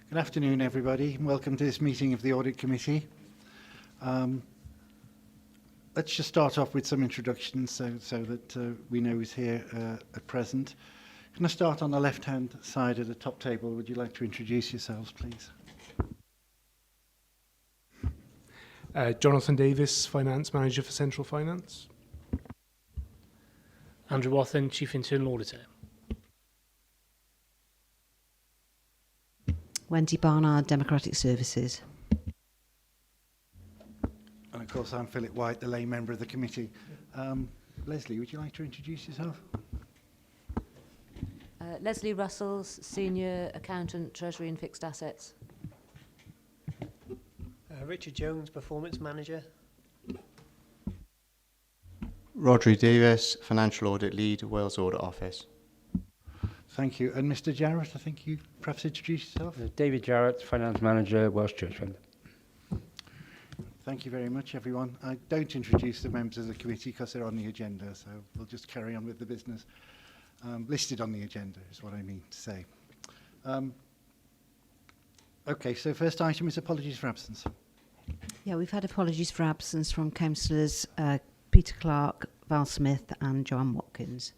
Good afternoon, everybody. Welcome to this meeting of the Audit Committee. Let's just start off with some introductions so that we know who's here at present. Can I start on the left-hand side of the top table? Would you like to introduce yourselves, please? Jonathan Davis, Finance Manager for Central Finance. Andrew Wathen, Chief Internal Auditor. Wendy Barnard, Democratic Services. And of course, I'm Philip White, the lay member of the committee. Leslie, would you like to introduce yourself? Leslie Russell, Senior Accountant, Treasury and Fixed Assets. Richard Jones, Performance Manager. Rodri Davis, Financial Audit Lead, Wales Audit Office. Thank you. And Mr. Jarrett, I think you perhaps introduce yourself. David Jarrett, Finance Manager, Welsh Church Fund. Thank you very much, everyone. I don't introduce the members of the committee because they're on the agenda, so we'll just carry on with the business. Listed on the agenda is what I mean to say. Okay, so first item is apologies for absence. Yeah, we've had apologies for absence from councillors Peter Clark, Val Smith and Joanne Watkins.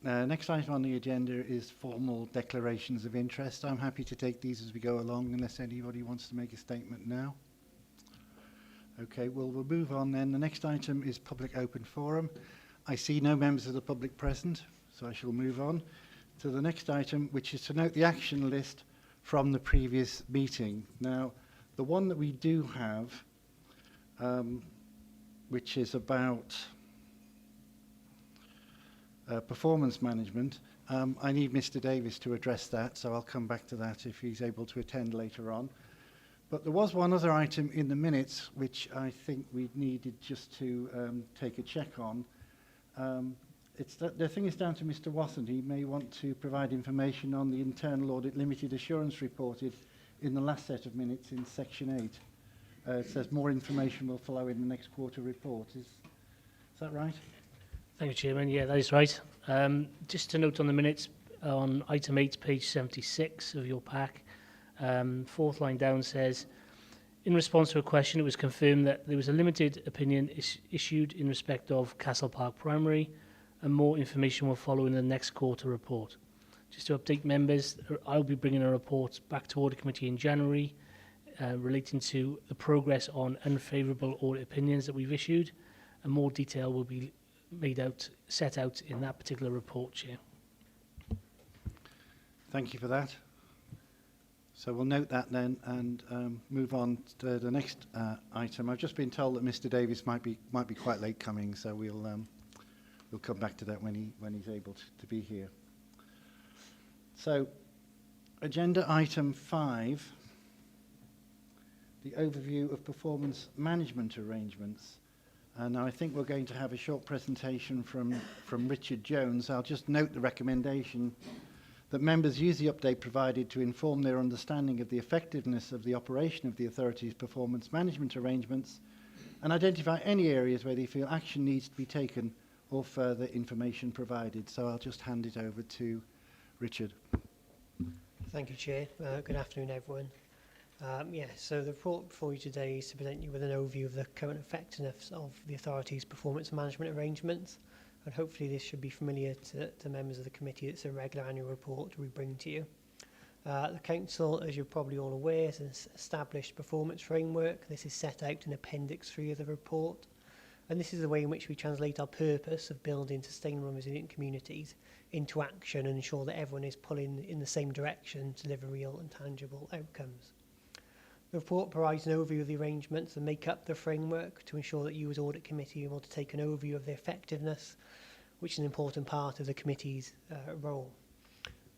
Next item on the agenda is formal declarations of interest. I'm happy to take these as we go along unless anybody wants to make a statement now. Okay, well, we'll move on then. The next item is public open forum. I see no members of the public present, so I shall move on to the next item, which is to note the action list from the previous meeting. Now, the one that we do have, which is about performance management, I need Mr. Davis to address that, so I'll come back to that if he's able to attend later on. But there was one other item in the minutes which I think we needed just to take a check on. The thing is down to Mr. Wathen. He may want to provide information on the Internal Audit Limited Assurance reported in the last set of minutes in section 8. It says more information will follow in the next quarter report. Is that right? Thank you, Chairman. Yeah, that is right. Just to note on the minutes, on item 8, page 76 of your pack, fourth line down says, in response to a question, it was confirmed that there was a limited opinion issued in respect of Castle Park Primary, and more information will follow in the next quarter report. Just to update members, I'll be bringing a report back to Audit Committee in January relating to the progress on unfavourable audit opinions that we've issued, and more detail will be set out in that particular report, Chair. Thank you for that. So we'll note that then and move on to the next item. I've just been told that Mr. Davis might be quite late coming, so we'll come back to that when he's able to be here. So, agenda item 5, the overview of performance management arrangements. Now I think we're going to have a short presentation from Richard Jones. I'll just note the recommendation that members use the update provided to inform their understanding of the effectiveness of the operation of the authority's performance management arrangements and identify any areas where they feel action needs to be taken or further information provided. So I'll just hand it over to Richard. Thank you, Chair. Good afternoon, everyone. So the report before you today is to present you with an overview of the current effectiveness of the authority's performance management arrangements, and hopefully this should be familiar to members of the committee. It's a regular annual report we bring to you. The Council, as you're probably all aware, has an established performance framework. This is set out in Appendix 3 of the report, and this is the way in which we translate our purpose of building sustainable and resilient communities into action and ensure that everyone is pulling in the same direction to deliver real and tangible outcomes. The report provides an overview of the arrangements that make up the framework to ensure that you as Audit Committee are able to take an overview of their effectiveness, which is an important part of the committee's role.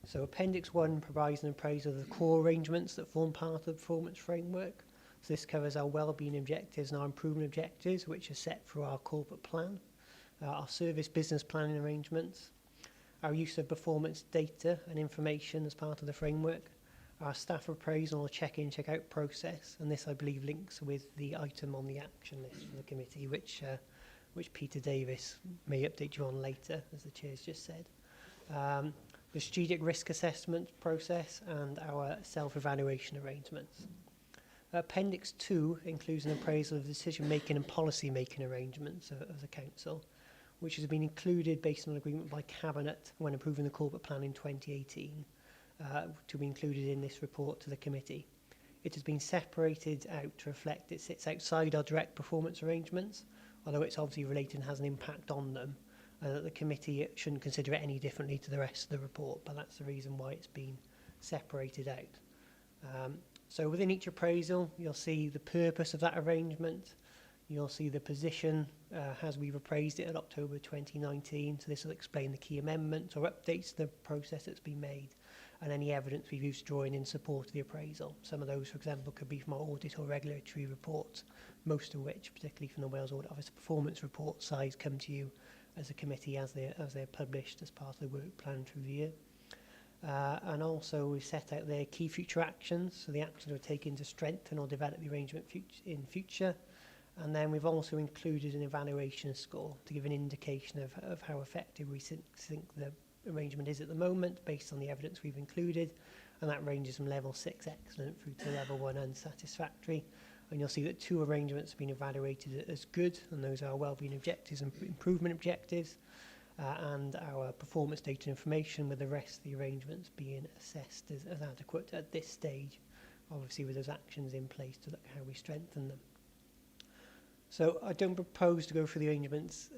So Appendix 1 provides an appraisal of the core arrangements that form part of the performance framework. So this covers our wellbeing objectives and our improvement objectives, which are set through our corporate plan, our service business planning arrangements, our use of performance data and information as part of the framework, our staff appraisal or check-in, check-out process, and this, I believe, links with the item on the action list for the committee, which Peter Davis may update you on later, as the Chair's just said. the strategic risk assessment process, and our self-evaluation arrangements. Appendix 2 includes an appraisal of decision-making and policy-making arrangements of the Council, which has been included based on an agreement by Cabinet when approving the corporate plan in 2018, to be included in this report to the committee. It has been separated out to reflect it sits outside our direct performance arrangements, although it's obviously related and has an impact on them, and that the committee shouldn't consider it any differently to the rest of the report, but that's the reason why it's been separated out. So within each appraisal, you'll see the purpose of that arrangement. You'll see the position as we've appraised it in October 2019. So this will explain the key amendments or updates to the process that's been made, and any evidence we've used to draw in support of the appraisal. Some of those, for example, could be from our audit or regulatory reports, most of which, particularly from the Wales Audit Office performance report size, come to you as a committee as they're published as part of the work plan through the year. And also we've set out their key future actions, so the actions we're taking to strengthen or develop the arrangement in future. And then we've also included an evaluation score to give an indication of how effective we think the arrangement is at the moment based on the evidence we've included, and that ranges from level 6 excellent through to level 1 unsatisfactory. And you'll see that 2 arrangements have been evaluated as good, and those are wellbeing objectives and improvement objectives, and our performance data information, with the rest of the arrangements being assessed as adequate at this stage, obviously with those actions in place to look at how we strengthen them. So I don't propose to go through the arrangements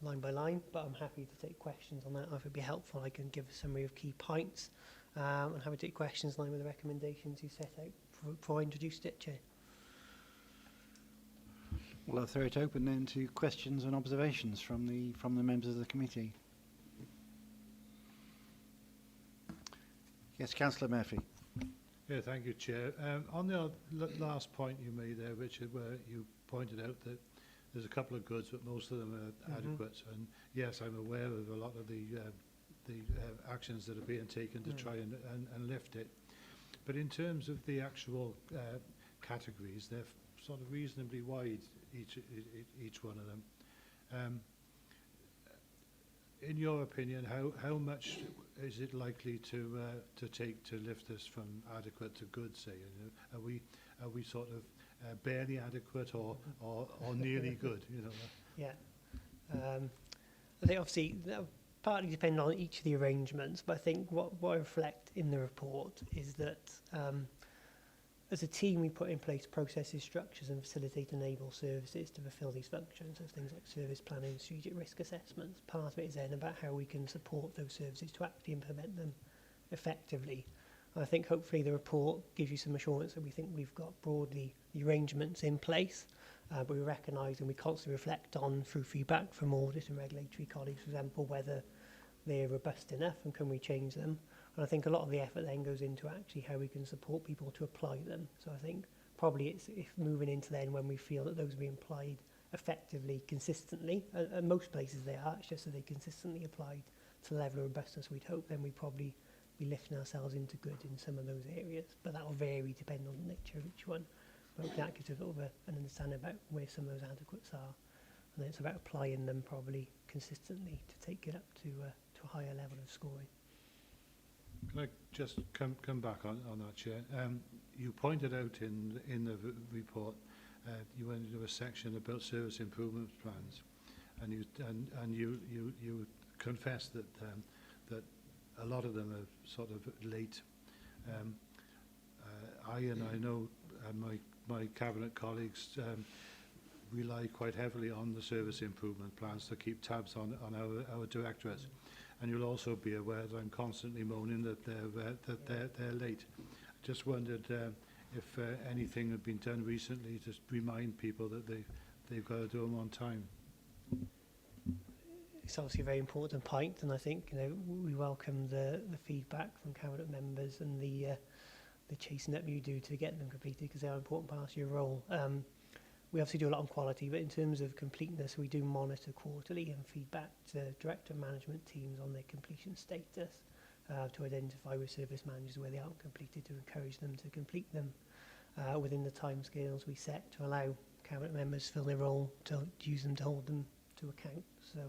line by line, but I'm happy to take questions on that. If it'd be helpful, I can give a summary of key points, and happy to take questions in line with the recommendations you set out before I introduced it, Chair. Well, I'll throw it open then to questions and observations from the members of the committee. Yes, Councillor Murphy. Yeah, thank you, Chair. On the last point you made there, Richard, where you pointed out that there's a couple of goods, but most of them are adequate. And yes, I'm aware of a lot of the actions that are being taken to try and lift it. But in terms of the actual categories, they're sort of reasonably wide, each one of them. In your opinion, how much is it likely to take to lift us from adequate to good, say? You know, are we sort of barely adequate or nearly good? You know. Yeah, I think obviously that partly depend on each of the arrangements, but I think what I reflect in the report is that as a team we put in place processes, structures and facilitate and enable services to fulfil these functions, so things like service planning, strategic risk assessments. Part of it is then about how we can support those services to actually implement them effectively. And I think hopefully the report gives you some assurance that we think we've got broadly the arrangements in place, but we recognise and we constantly reflect on through feedback from audit and regulatory colleagues, for example, whether they're robust enough and can we change them. And I think a lot of the effort then goes into actually how we can support people to apply them. So I think probably it's if moving into then when we feel that those are being applied effectively, consistently, and most places they are, it's just that they consistently applied to the level of robustness we'd hope, then we'd probably be lifting ourselves into good in some of those areas. But that will vary depending on the nature of each one. But that gives you a little bit of an understanding about where some of those adequates are. And then it's about applying them probably consistently to take it up to a higher level of scoring. Can I just come back on that, Chair? You pointed out in the report, you went into a section about service improvement plans, and you confessed that that a lot of them are sort of late. I know my cabinet colleagues rely quite heavily on the service improvement plans to keep tabs on our directorates. And you'll also be aware that I'm constantly moaning that they're late. Just wondered if anything had been done recently to remind people that they've got to do them on time. It's obviously a very important point, and I think we welcome the feedback from cabinet members and the chasing up you do to get them completed, because they are an important part of your role. We obviously do a lot on quality, but in terms of completeness, we do monitor quarterly and feedback to director and management teams on their completion status to identify with service managers where they aren't completed, to encourage them to complete them within the timescales we set to allow cabinet members to fill their role, to use them to hold them to account. So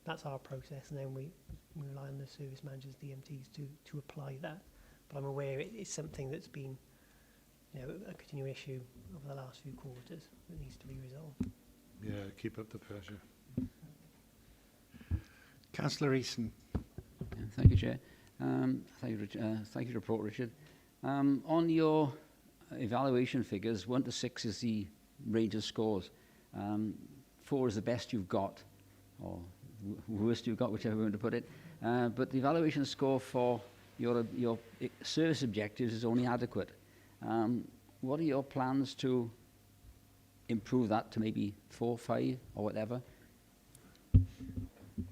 that's our process, and then we we rely on the service managers, DMTs, to apply that. But I'm aware it's something that's been, you know, a continuing issue over the last few quarters that needs to be resolved. Yeah, keep up the pressure. Councillor Easton. Yeah, thank you, Chair. Thank you, report, Richard. On your evaluation figures, 1 to 6 is the range of scores. 4 is the best you've got, or worst you've got, whichever way to put it. But the evaluation score for your service objectives is only adequate. What are your plans to improve that to maybe 4, 5, or whatever?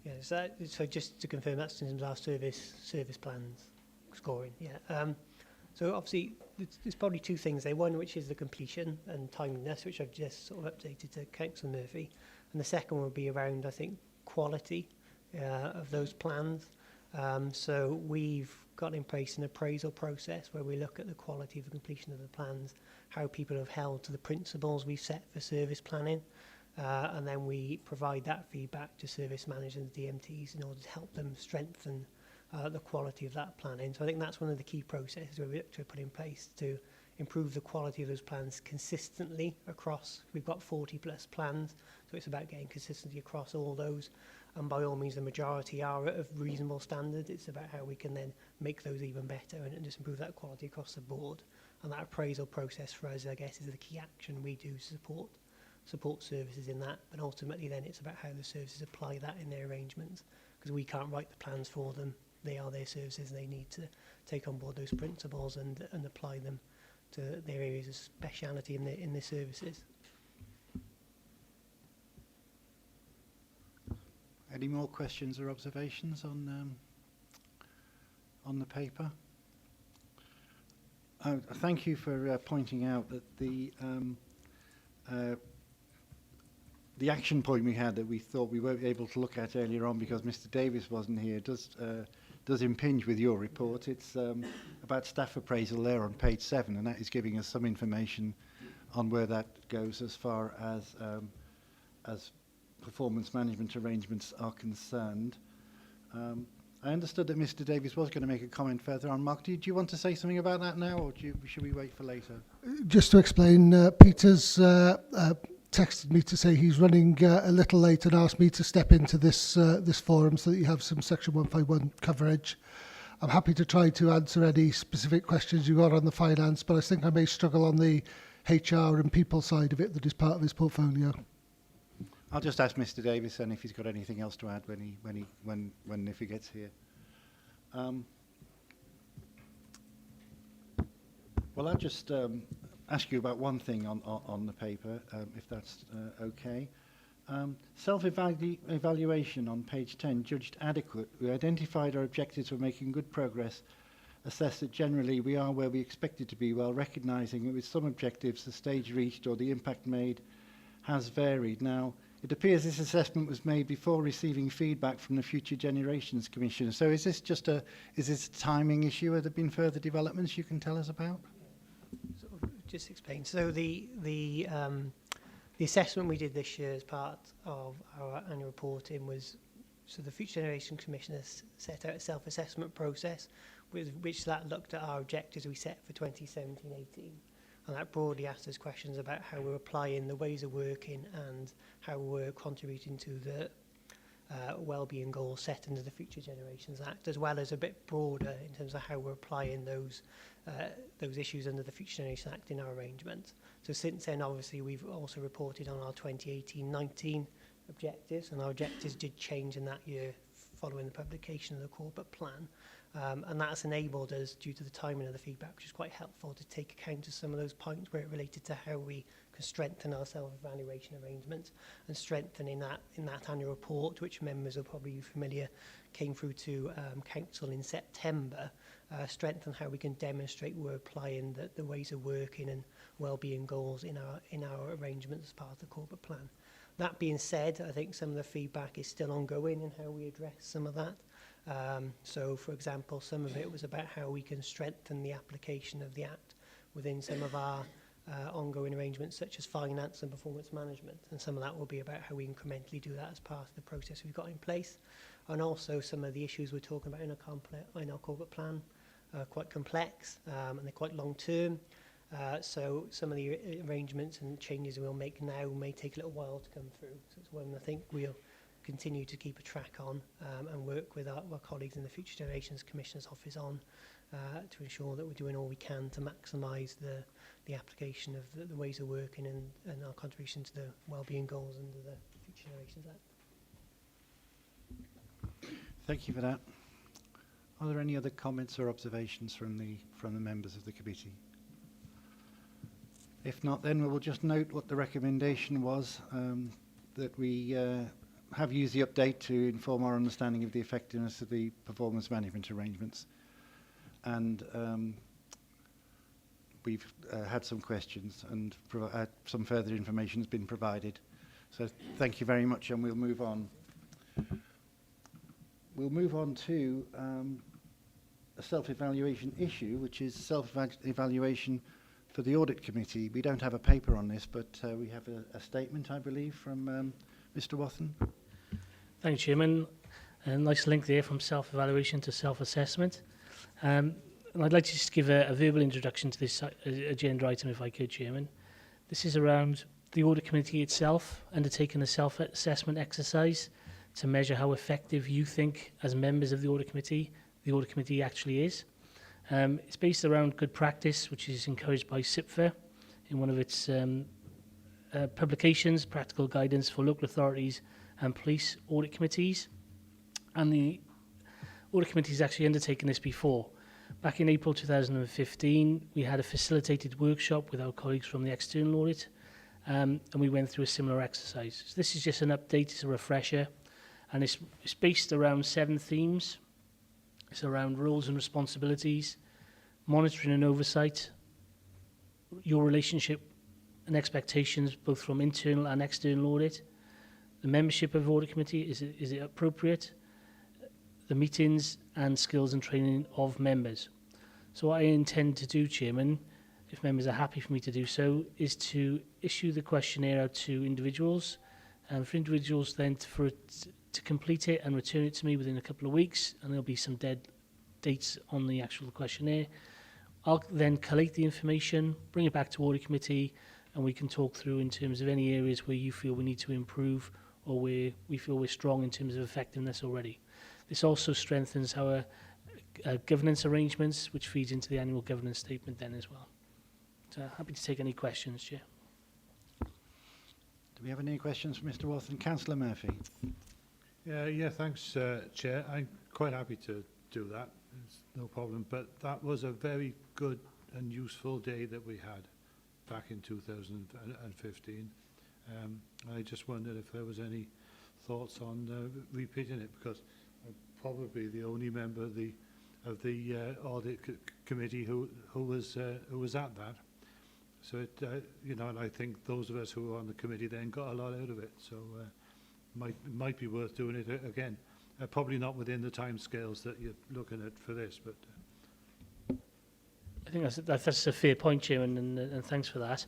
Yeah, so just to confirm, that's in terms of our service plans scoring. Yeah. So obviously, there's probably 2 things there. One, which is the completion and timeliness, which I've just sort of updated to Councillor Murphy, and the second will be around, I think, quality of those plans. So we've got in place an appraisal process where we look at the quality of the completion of the plans, how people have held to the principles we've set for service planning, and then we provide that feedback to service managers and DMTs in order to help them strengthen the quality of that planning. So I think that's one of the key processes we look to put in place to improve the quality of those plans consistently across. We've got 40 plus plans, so it's about getting consistency across all those. And by all means, the majority are of reasonable standard. It's about how we can then make those even better and just improve that quality across the board. And that appraisal process for us, I guess, is the key action we do to support services in that. But ultimately, then it's about how the services apply that in their arrangements, because we can't write the plans for them. They are their services. They need to take on board those principles and apply them to their areas of speciality in their services. Any more questions or observations on the paper? Thank you for pointing out that the action point we had that we thought we weren't able to look at earlier on because Mr. Davis wasn't here does impinge with your report. It's about staff appraisal there on page 7, and that is giving us some information on where that goes as far as performance management arrangements are concerned. I understood that Mr. Davis was going to make a comment further on. Mark, do you want to say something about that now, or should we wait for later? Just to explain, Peter's texted me to say he's running a little late and asked me to step into this forum so that you have some Section 151 coverage. I'm happy to try to answer any specific questions you got on the finance, but I think I may struggle on the HR and people side of it that is part of his portfolio. I'll just ask Mr. Davis then if he's got anything else to add if he gets here. Well, I'll just ask you about one thing on the paper, if that's okay. Self-evaluation on page 10, judged adequate. We identified our objectives, we're making good progress, assessed that generally we are where we expected to be, while recognising that with some objectives the stage reached or the impact made has varied. Now, it appears this assessment was made before receiving feedback from the Future Generations Commission. So is this a timing issue? Have there been further developments you can tell us about? Sort of just explain. So the assessment we did this year as part of our annual reporting was, so the Future Generation Commission has set out a self-assessment process with which that looked at our objectives we set for 2017-18. And that broadly asked us questions about how we're applying the ways of working and how we're contributing to the wellbeing goals set under the Future Generations Act, as well as a bit broader in terms of how we're applying those issues under the Future Generations Act in our arrangements. So since then, obviously, we've also reported on our 2018-19 objectives, and our objectives did change in that year following the publication of the corporate plan. And that's enabled us, due to the timing of the feedback, which is quite helpful, to take account of some of those points where it related to how we can strengthen our self-evaluation arrangements and strengthen in that annual report, which members are probably familiar, came through to Council in September, strengthen how we can demonstrate we're applying the ways of working and wellbeing goals in our arrangements as part of the corporate plan. That being said, I think some of the feedback is still ongoing in how we address some of that. So, for example, some of it was about how we can strengthen the application of the Act within some of our ongoing arrangements such as finance and performance management, and some of that will be about how we incrementally do that as part of the process we've got in place. And also some of the issues we're talking about in our corporate plan are quite complex, and they're quite long term. So some of the arrangements and changes we'll make now may take a little while to come through. So it's one I think we'll continue to keep a track on, and work with our colleagues in the Future Generations Commissioner's Office on, to ensure that we're doing all we can to maximise the application of the ways of working and our contribution to the wellbeing goals under the Future Generations Act. Thank you for that. Are there any other comments or observations from the members of the committee? If not, then we will just note what the recommendation was, that we have used the update to inform our understanding of the effectiveness of the performance management arrangements. And we've had some questions, and some further information has been provided. So thank you very much, and we'll move on. We'll move on to a self-evaluation issue, which is self-evaluation for the Audit Committee. We don't have a paper on this, but we have a statement, I believe, from Mr. Wathen. Thank you, Chairman. A nice link there from self-evaluation to self-assessment. And I'd like to just give a verbal introduction to this agenda item, if I could, Chairman. This is around the Audit Committee itself undertaking a self-assessment exercise to measure how effective you think, as members of the Audit Committee actually is. It's based around good practice, which is encouraged by SIPFA in one of its publications, Practical Guidance for Local Authorities and Police Audit Committees. And the Audit Committee has actually undertaken this before. Back in April 2015, we had a facilitated workshop with our colleagues from the external audit, and we went through a similar exercise. So this is just an update, it's a refresher, and it's based around 7 themes. It's around roles and responsibilities, monitoring and oversight, your relationship and expectations both from internal and external audit, the membership of Audit Committee, is it appropriate, the meetings and skills and training of members. So what I intend to do, Chairman, if members are happy for me to do so, is to issue the questionnaire out to individuals, and for individuals then to complete it and return it to me within a couple of weeks, and there'll be some dead dates on the actual questionnaire. I'll then collate the information, bring it back to Audit Committee, and we can talk through in terms of any areas where you feel we need to improve or where we feel we're strong in terms of effectiveness already. This also strengthens our governance arrangements, which feeds into the annual governance statement then as well. So happy to take any questions, Chair. Do we have any questions for Mr. Wathen? Councillor Murphy. Yeah, thanks, Chair. I'm quite happy to do that. It's no problem. But that was a very good and useful day that we had back in 2015. I just wondered if there was any thoughts on repeating it, because I'm probably the only member of the Audit Committee who was at that. So it, and I think those of us who were on the committee then got a lot out of it. So might be worth doing it again. Probably not within the time scales that you're looking at for this, but. I think that's a fair point, Chairman, and thanks for that.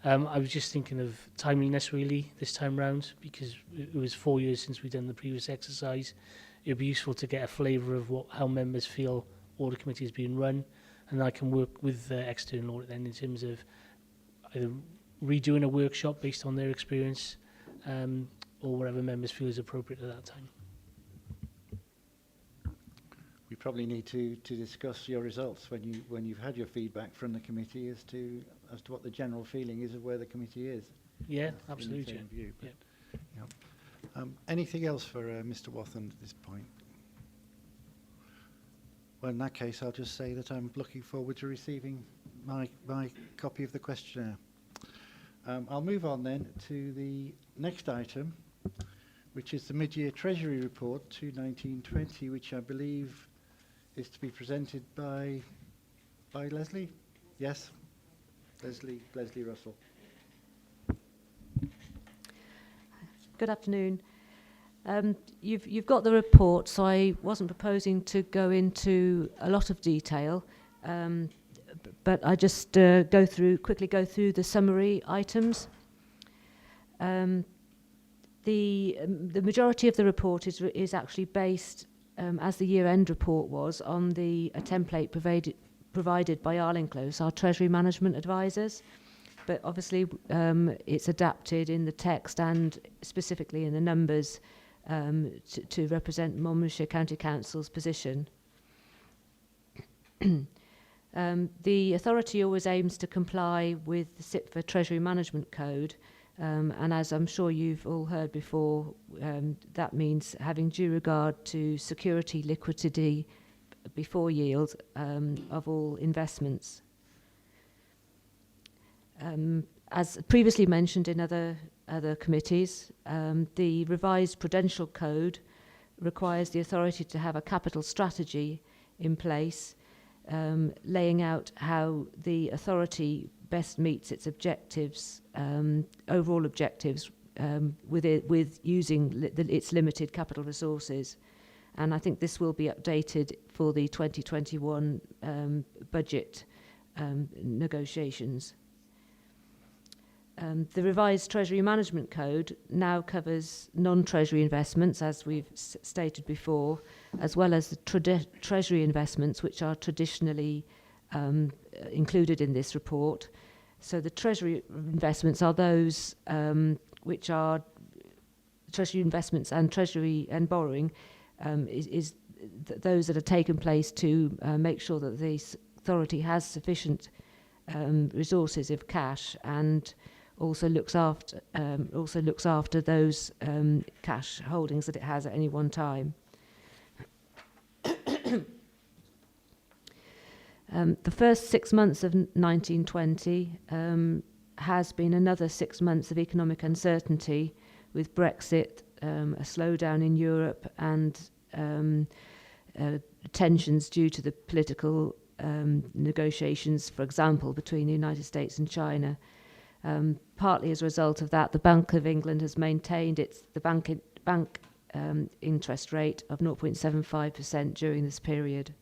I was just thinking of timeliness really this time round, because it was 4 years since we'd done the previous exercise. It would be useful to get a flavour of how members feel Audit Committee is being run, and I can work with external audit then in terms of either redoing a workshop based on their experience, or whatever members feel is appropriate at that time. We probably need to discuss your results when you've had your feedback from the committee as to what the general feeling is of where the committee is. Yeah, absolutely. View, but, yeah. Anything else for Mr. Wathen at this point? Well, in that case, I'll just say that I'm looking forward to receiving my copy of the questionnaire. I'll move on then to the next item, which is the mid-year Treasury Report 2019-20, which I believe is to be presented by Leslie? Yes? Leslie Russell. Good afternoon. You've got the report, so I wasn't proposing to go into a lot of detail, but I just quickly go through the summary items. The majority of the report is actually based, as the year-end report was, on a template provided by Arling Close, our Treasury Management Advisors. But obviously, it's adapted in the text and specifically in the numbers to represent Monmouthshire County Council's position. The authority always aims to comply with the SIPFA Treasury Management Code, and as I'm sure you've all heard before, that means having due regard to security, liquidity before yield of all investments. As previously mentioned in other committees, the revised Prudential Code requires the authority to have a capital strategy in place, laying out how the authority best meets its objectives, overall objectives, with using its limited capital resources. And I think this will be updated for the 2021 budget negotiations. The revised Treasury Management Code now covers non-Treasury investments, as we've stated before, as well as the Treasury investments, which are traditionally included in this report. So the Treasury investments are those which are Treasury investments, and Treasury and borrowing is those that are taken place to make sure that the authority has sufficient resources of cash, and also looks after those cash holdings that it has at any one time. The first 6 months of 1920 has been another 6 months of economic uncertainty, with Brexit, a slowdown in Europe, and tensions due to the political negotiations, for example, between the United States and China. Partly as a result of that, the Bank of England has maintained the bank interest rate of 0.75% during this period.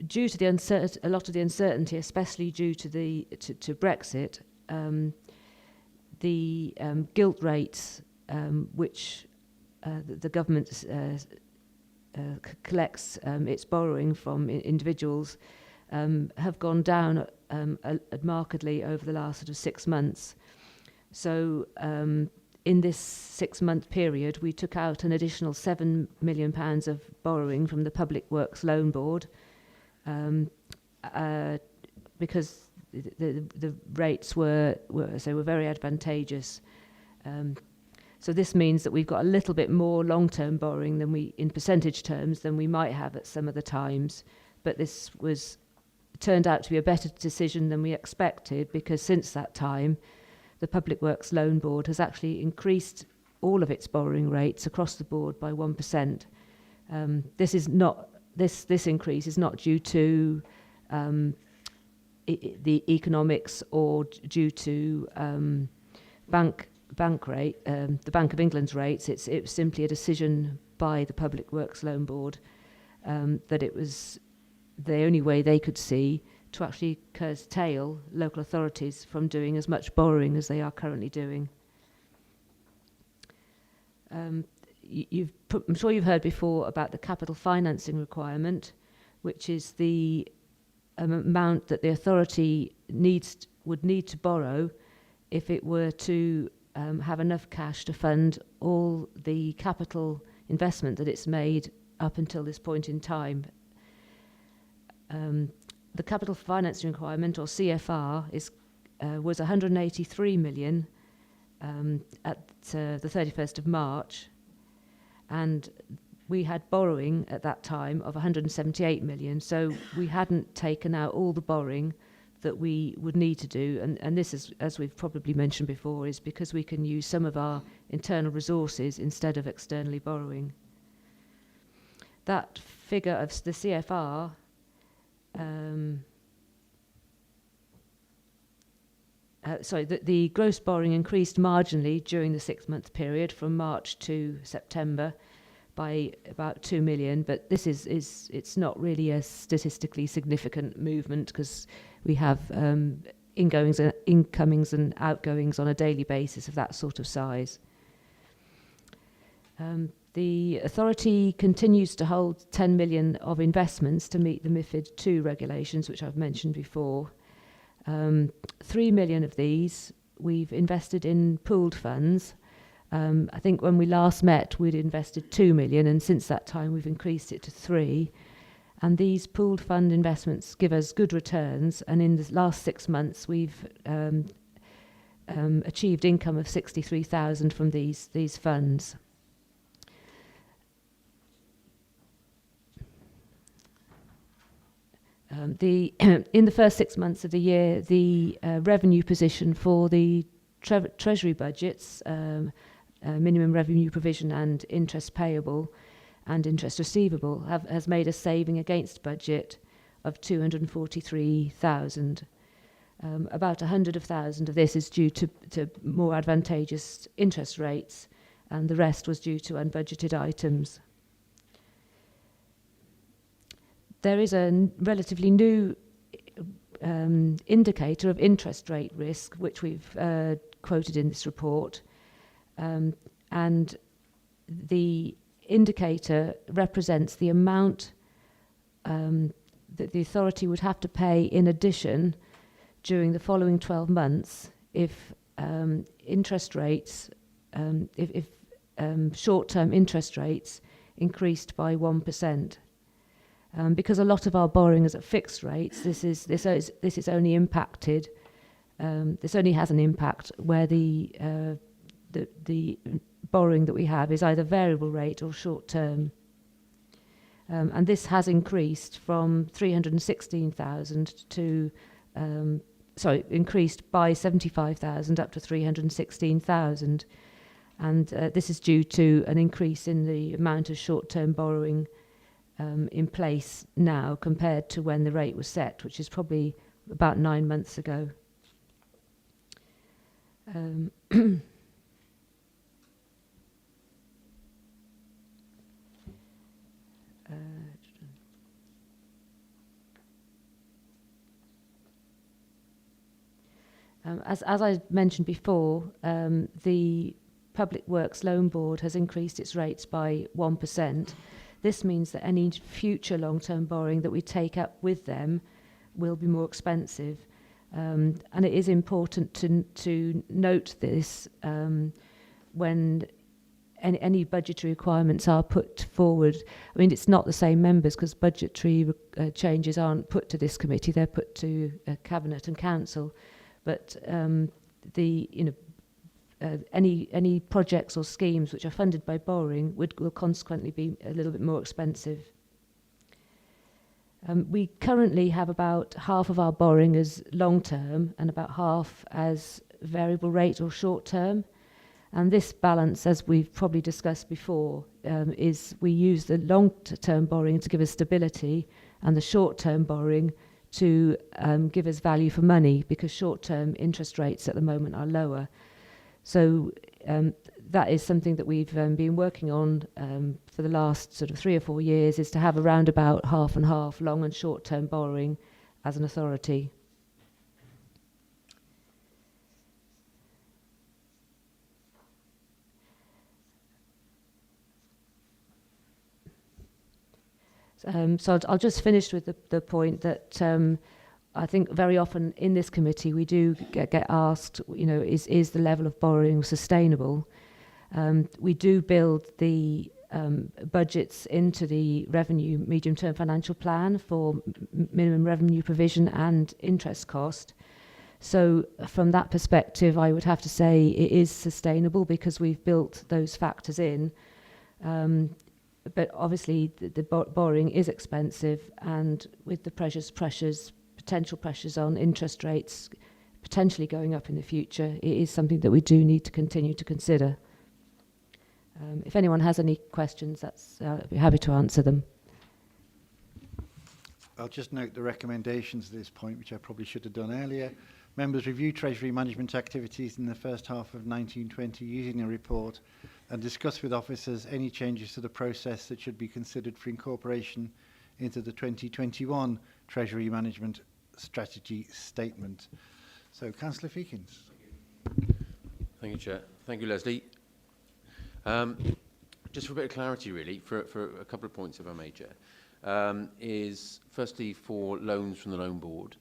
Due to a lot of the uncertainty, especially due to to Brexit, the gilt rates, which the government collects its borrowing from individuals, have gone down markedly over the last sort of 6 months. So in this 6-month period, we took out an additional £7 million of borrowing from the Public Works Loan Board, because the rates were very advantageous. So this means that we've got a little bit more long-term borrowing in percentage terms than we might have at some other times. But this turned out to be a better decision than we expected, because since that time, the Public Works Loan Board has actually increased all of its borrowing rates across the board by 1%. This increase is not due to the economics or due to the Bank of England's rates. It was simply a decision by the Public Works Loan Board that it was the only way they could see to actually curtail local authorities from doing as much borrowing as they are currently doing. I'm sure you've heard before about the capital financing requirement, which is the amount that the authority would need to borrow if it were to have enough cash to fund all the capital investment that it's made up until this point in time. The capital financing requirement, or CFR, was 183 million at the 31st of March, and we had borrowing at that time of 178 million, so we hadn't taken out all the borrowing that we would need to do, and this is, as we've probably mentioned before, is because we can use some of our internal resources instead of externally borrowing. That figure of the CFR the gross borrowing increased marginally during the 6-month period from March to September, by about 2 million, but this is it's not really a statistically significant movement because we have incomings and outgoings on a daily basis of that sort of size. The authority continues to hold 10 million of investments to meet the MiFID II regulations, which I've mentioned before. 3 million of these we've invested in pooled funds. I think when we last met, we'd invested 2 million, and since that time we've increased it to 3. And these pooled fund investments give us good returns, and in the last 6 months we've achieved income of 63,000 from these funds. In the first 6 months of the year, the revenue position for the Treasury budgets, minimum revenue provision and interest payable and interest receivable, has made a saving against budget of 243,000. About 100,000 of this is due to more advantageous interest rates, and the rest was due to unbudgeted items. There is a relatively new indicator of interest rate risk, which we've quoted in this report. And the indicator represents the amount that the authority would have to pay in addition during the following 12 months if interest rates, if short-term interest rates increased by 1%. Because a lot of our borrowing is at fixed rates, this is only impacted. This only has an impact where the borrowing that we have is either variable rate or short term. And this has increased from 316,000 to increased by 75,000 up to 316,000, and this is due to an increase in the amount of short term borrowing in place now compared to when the rate was set, which is probably about 9 months ago. As I mentioned before, the Public Works Loan Board has increased its rates by 1%. This means that any future long-term borrowing that we take up with them will be more expensive. And it is important to note this when any budgetary requirements are put forward. I mean, it's not the same members because budgetary changes aren't put to this committee; they're put to Cabinet and Council. But any projects or schemes which are funded by borrowing will consequently be a little bit more expensive. We currently have about half of our borrowing as long-term and about half as variable rate or short-term. And this balance, as we've probably discussed before, is we use the long-term borrowing to give us stability and the short-term borrowing to give us value for money, because short-term interest rates at the moment are lower. So that is something that we've been working on for the last sort of 3 or 4 years, is to have around about half and half long and short-term borrowing as an authority. So I'll just finish with the point that I think very often in this committee we do get asked, is the level of borrowing sustainable? We do build the budgets into the revenue medium-term financial plan for minimum revenue provision and interest cost. So from that perspective, I would have to say it is sustainable because we've built those factors in. But obviously the borrowing is expensive, and with the potential pressures on interest rates potentially going up in the future, it is something that we do need to continue to consider. If anyone has any questions, I'd be happy to answer them. I'll just note the recommendations at this point, which I probably should have done earlier. Members review Treasury management activities in the first half of 1920 using a report and discuss with officers any changes to the process that should be considered for incorporation into the 2021 Treasury Management Strategy Statement. So, Councillor Feekins. Thank you, Chair. Thank you, Leslie. Just for a bit of clarity, really, for a couple of points, if I may, Chair, is firstly for loans from the loan board.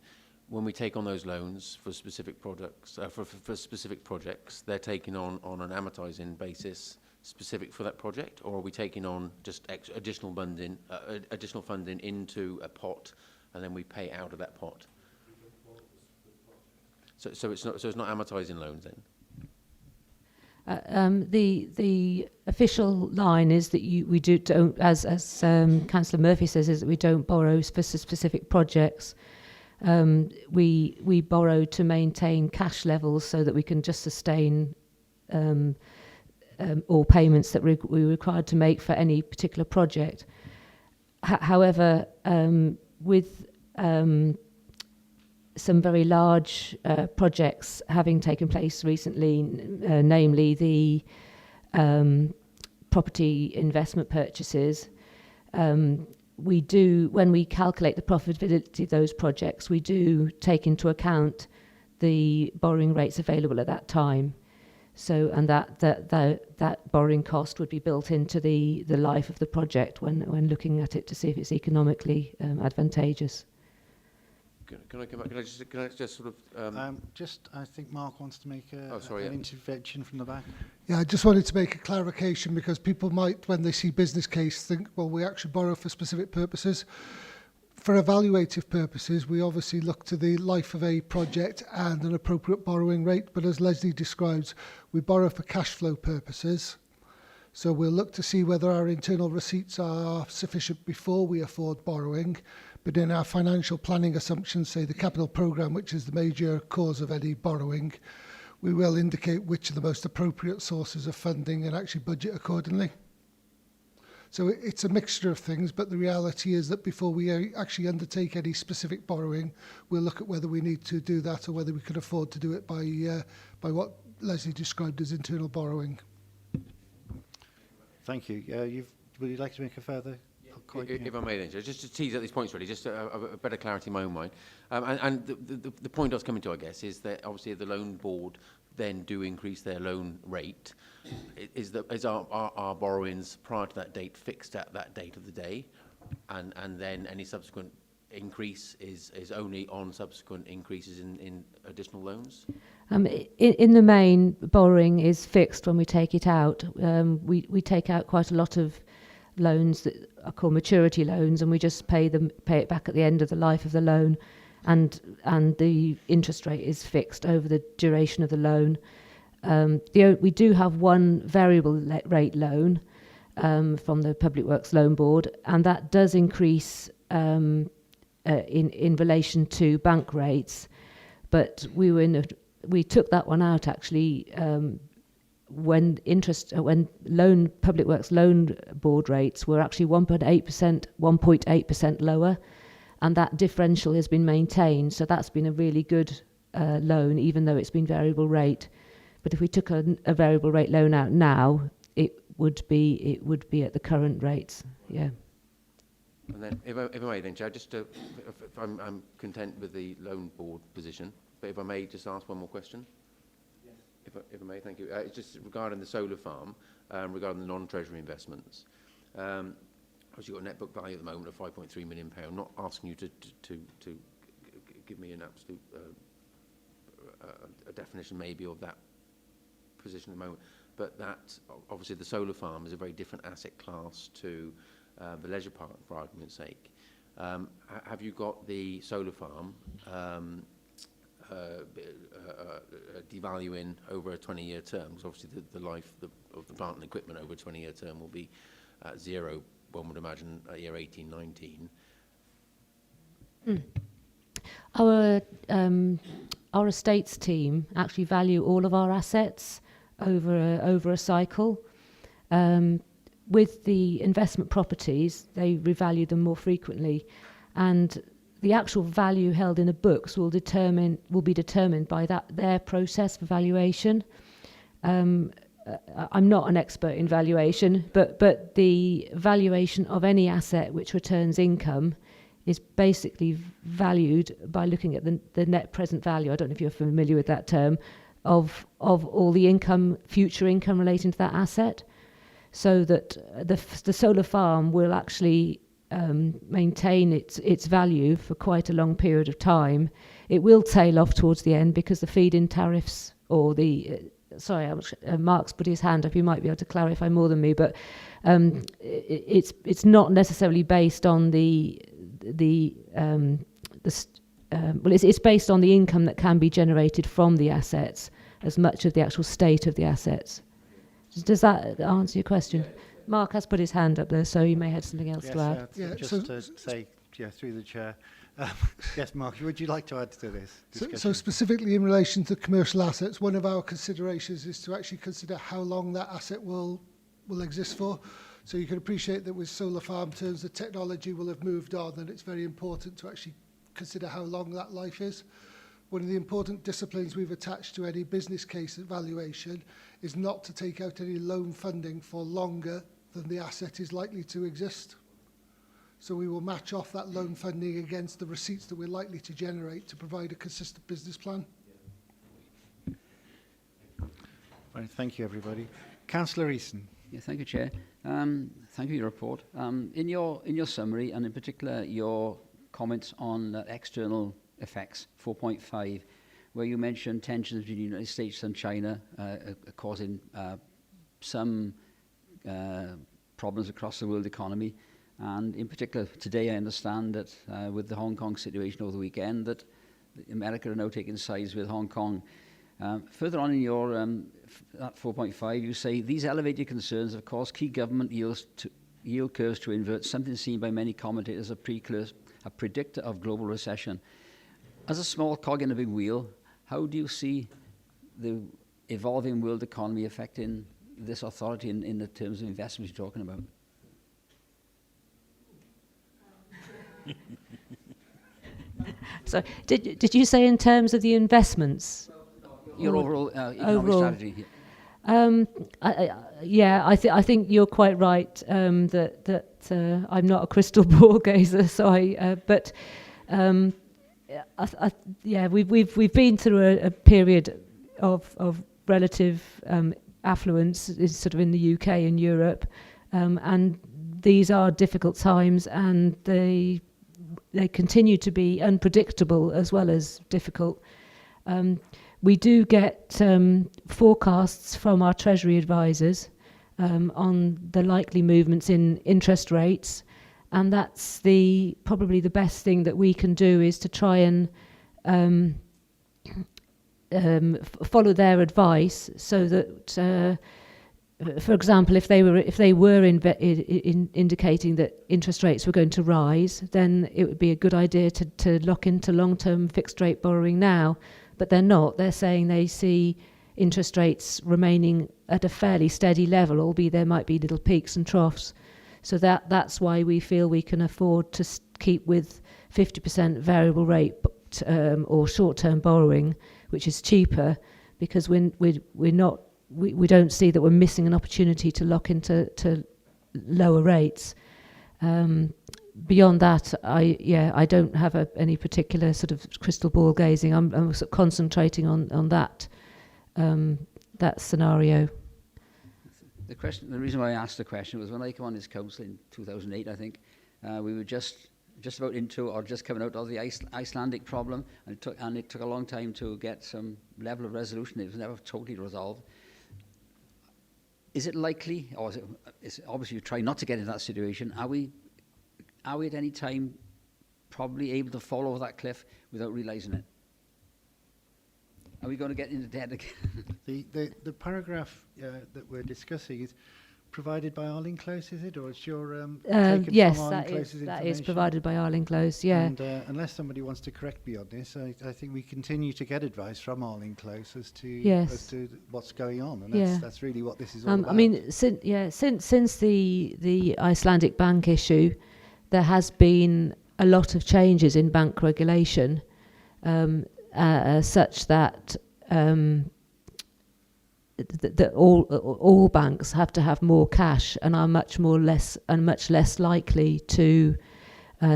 When we take on those loans for specific products, for specific projects, they're taken on an amortising basis specific for that project, or are we taking on just additional funding into a pot, and then we pay out of that pot? So it's not amortising loans then. The official line is that we don't, as Councillor Murphy says, is that we don't borrow for specific projects. We borrow to maintain cash levels so that we can just sustain all payments that we're required to make for any particular project. However, with some very large projects having taken place recently, namely the property investment purchases, we do, when we calculate the profitability of those projects, we do take into account the borrowing rates available at that time. So, and that borrowing cost would be built into the life of the project when looking at it to see if it's economically advantageous. Can I come back? Can I just sort of... I think Mark wants to make an yeah. intervention from the back. Yeah, I just wanted to make a clarification because people might, when they see business case, think, well, we actually borrow for specific purposes. For evaluative purposes, we obviously look to the life of a project and an appropriate borrowing rate. But as Leslie describes, we borrow for cash flow purposes. So we'll look to see whether our internal receipts are sufficient before we afford borrowing. But in our financial planning assumptions, say the capital programme, which is the major cause of any borrowing, we will indicate which are the most appropriate sources of funding and actually budget accordingly. So it's a mixture of things, but the reality is that before we actually undertake any specific borrowing, we'll look at whether we need to do that or whether we can afford to do it by what Leslie described as internal borrowing. Thank you. Would you like to make a further point? If I may then, just to tease out these points really, just a better clarity in my own mind. And the point I was coming to, I guess, is that obviously the loan board then do increase their loan rate. Is our borrowings prior to that date fixed at that date of the day? And then any subsequent increase is only on subsequent increases in additional loans? In the main, borrowing is fixed when we take it out. We take out quite a lot of loans that are called maturity loans, and we just pay it back at the end of the life of the loan, and the interest rate is fixed over the duration of the loan. We do have one variable rate loan from the Public Works Loan Board, and that does increase in relation to bank rates, but we took that one out actually when Public Works Loan Board rates were actually 1.8% lower, and that differential has been maintained. So that's been a really good loan, even though it's been variable rate. But if we took a variable rate loan out now, it would be at the current rates. Yeah. And then, if I may, then, Chad, I'm content with the loan board position, but if I may just ask one more question. Yes. If I may, thank you. It's just regarding the solar farm, regarding the non-treasury investments. Obviously, you've got a net book value at the moment of £5.3 million. Not asking you to give me an absolute a definition maybe of that position at the moment, but that obviously the solar farm is a very different asset class to the leisure park, for argument's sake. Have you got the solar farm devaluing over a 20-year term? Because obviously the life of the plant and equipment over a 20-year term will be at zero, one would imagine, at year 18, 19. Our estates team actually value all of our assets over a cycle. With the investment properties, they revalue them more frequently, and the actual value held in the books will be determined by their process for valuation. I'm not an expert in valuation, but the valuation of any asset which returns income is basically valued by looking at the net present value. I don't know if you're familiar with that term, of all the income, future income relating to that asset, so that the solar farm will actually maintain its value for quite a long period of time. It will tail off towards the end because the feed-in tariffs or the Mark's put his hand up. He might be able to clarify more than me, but it's not necessarily based on it's based on the income that can be generated from the assets as much of the actual state of the assets. Does that answer your question? Mark has put his hand up there, so you may have something else to add. Just to say, through the chair. Yes, Mark, would you like to add to this discussion? So specifically in relation to commercial assets, one of our considerations is to actually consider how long that asset will exist for. So you can appreciate that with solar farm terms, the technology will have moved on, and it's very important to actually consider how long that life is. One of the important disciplines we've attached to any business case evaluation is not to take out any loan funding for longer than the asset is likely to exist. So we will match off that loan funding against the receipts that we're likely to generate to provide a consistent business plan. Right, thank you, everybody. Councillor Eason. Yeah, thank you, Chair. Thank you for your report. In your summary, and in particular your comments on external effects, 4.5, where you mentioned tensions between the United States and China causing some problems across the world economy. And in particular, today I understand that with the Hong Kong situation over the weekend, that America are now taking sides with Hong Kong. Further on in your that 4.5, you say, these elevated concerns have caused key government yield curves to invert, something seen by many commentators as a predictor of global recession. As a small cog in a big wheel, how do you see the evolving world economy affecting this authority in the terms of investments you're talking about? So, did you say in terms of the investments? Your overall economic strategy. I think you're quite right that I'm not a crystal ball gazer. So we've been through a period of relative affluence, sort of in the UK and Europe, and these are difficult times, and they continue to be unpredictable as well as difficult. We do get forecasts from our Treasury advisors on the likely movements in interest rates, and that's probably the best thing that we can do is to try and follow their advice, so that for example, if they were indicating that interest rates were going to rise, then it would be a good idea to lock into long-term fixed rate borrowing now. But they're not. They're saying they see interest rates remaining at a fairly steady level, albeit there might be little peaks and troughs. So that's why we feel we can afford to keep with 50% variable rate or short-term borrowing, which is cheaper, because we don't see that we're missing an opportunity to lock into lower rates. Beyond that, I don't have any particular sort of crystal ball gazing. I'm sort of concentrating on that scenario. The reason why I asked the question was when I came on this council in 2008, I think, we were just about into or just coming out of the Icelandic problem, and it took a long time to get some level of resolution. It was never totally resolved. Is it likely, or is obviously you try not to get into that situation, are we at any time probably able to fall over that cliff without realising it? Are we going to get into debt again? The paragraph that we're discussing is provided by Arlene Close, is it? Or it's your yes, that is provided by Arlene Close, yeah. And unless somebody wants to correct me on this, I think we continue to get advice from Arlene Close as to what's going on, and that's really what this is all about. I mean, since the Icelandic bank issue, there has been a lot of changes in bank regulation, such that that all banks have to have more cash and are much less likely to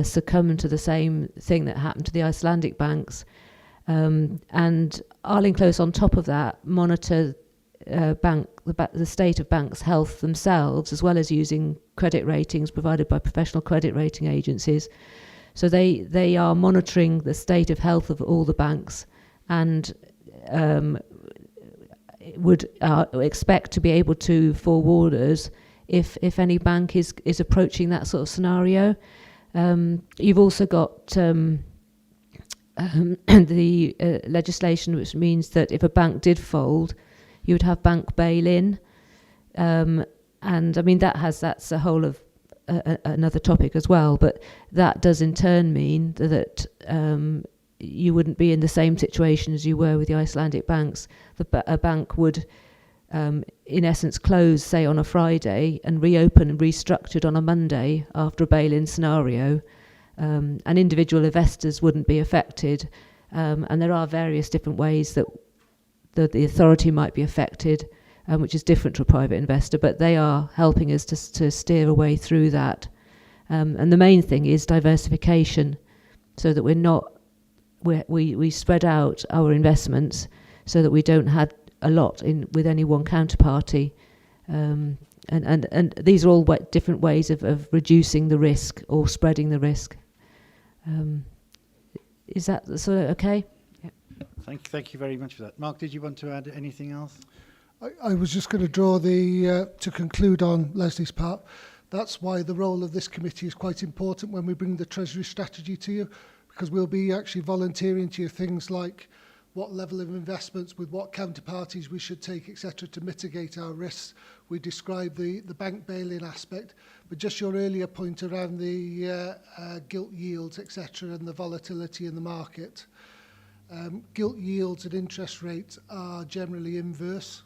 succumb to the same thing that happened to the Icelandic banks. And Arlene Close, on top of that, monitor the state of banks' health themselves, as well as using credit ratings provided by professional credit rating agencies. So they are monitoring the state of health of all the banks, and would expect to be able to forewarn us if any bank is approaching that sort of scenario. You've also got the legislation which means that if a bank did fold, you would have bank bail-in, and I mean that's a whole of another topic as well. But that does in turn mean that you wouldn't be in the same situation as you were with the Icelandic banks. A bank would, in essence, close, say, on a Friday and reopen and restructured on a Monday after a bail-in scenario, and individual investors wouldn't be affected. And there are various different ways that the authority might be affected, which is different to a private investor, but they are helping us to steer a way through that. And the main thing is diversification, so that we spread out our investments so that we don't have a lot with any one counterparty. And these are all different ways of reducing the risk or spreading the risk. Is that sort of okay? Yeah. Thank you very much for that. Mark, did you want to add anything else? I was just going to draw to conclude on Leslie's part. That's why the role of this committee is quite important when we bring the Treasury strategy to you, because we'll be actually volunteering to you things like what level of investments with what counterparties we should take, etc., to mitigate our risks. We describe the bank bail-in aspect, but just your earlier point around the gilt yields, etc., and the volatility in the market. Gilt yields and interest rates are generally inverse.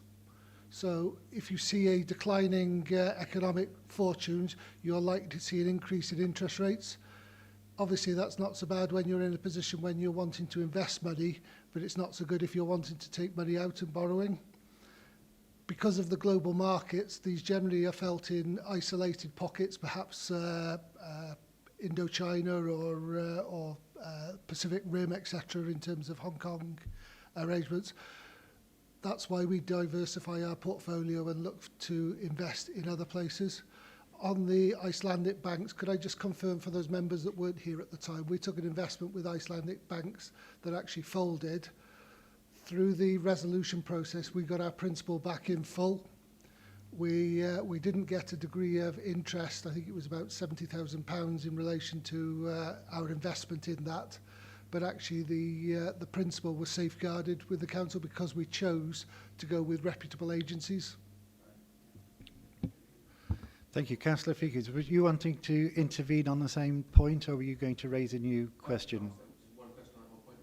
So if you see a declining economic fortunes, you're likely to see an increase in interest rates. Obviously, that's not so bad when you're in a position when you're wanting to invest money, but it's not so good if you're wanting to take money out and borrowing. Because of the global markets, these generally are felt in isolated pockets, perhaps Indochina or Pacific Rim, etc., in terms of Hong Kong arrangements. That's why we diversify our portfolio and look to invest in other places. On the Icelandic banks, could I just confirm for those members that weren't here at the time, we took an investment with Icelandic banks that actually folded. Through the resolution process, we got our principal back in full. We didn't get a degree of interest. I think it was about £70,000 in relation to our investment in that. But actually the principal was safeguarded with the council because we chose to go with reputable agencies. Thank you. Councillor Figgins, were you wanting to intervene on the same point, or were you going to raise a new question? One question on one point,